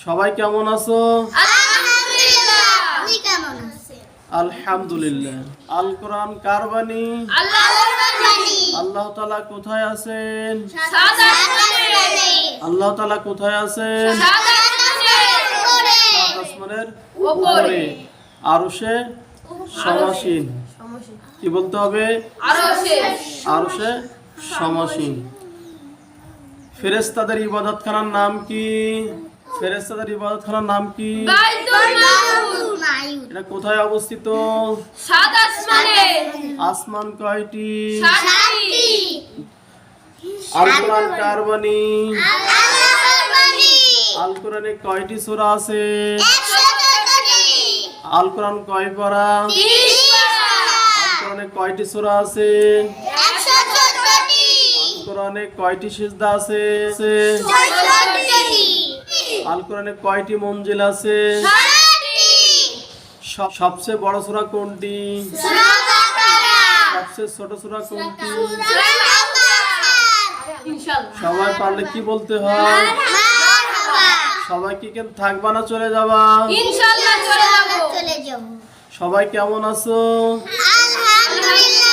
সবাই কেমন আছো? আলহামদুলিল্লাহ। আপনি কেমন আছেন? আলহামদুলিল্লাহ। আল কোরআন কার বাণী? আল্লাহর বাণী। আল্লাহ তাআলা কোথায় আছেন? সাত আসমানে। আল্লাহ তাআলা কোথায় আছেন? সাত আসমানের উপরে। সাত আসমানের উপরে আরশে সমাসীন। কি বলতে হবে? আরশে সমাসীন। ফেরেশতাদের ইবাদতখানার নাম কি? ফেরেশতাদের ইবাদতখানার নাম কি? বাইতুল মামুর। এটা কোথায় অবস্থিত? সাত আসমানে। আসমান কয়টি? সাতটি। আল কোরআন কার বাণী? আল্লাহর বাণী। আল কোরআনে কয়টি সূরা আছে? 114টি। আল কোরআন কয় পারা? 30 পারা। আল কোরআনে কয়টি সূরা আছে? 114টি। আল কোরআনে কয়টি সিজদা আছে? 64টি। আল কোরআনে কয়টি মঞ্জিল আছে? 6টি। সবচেয়ে বড় সূরা কোনটি? সূরা বাকারা। সবচেয়ে ছোট সূরা কোনটি? সূরা কাউসার। ইনশাআল্লাহ। সবাই পারলে কি বলতে হয়? মারহাবা। সবাই কি কেন থাকবা না চলে যাবা? ইনশাআল্লাহ চলে যাব। সবাই কেমন আছো? আলহামদুলিল্লাহ।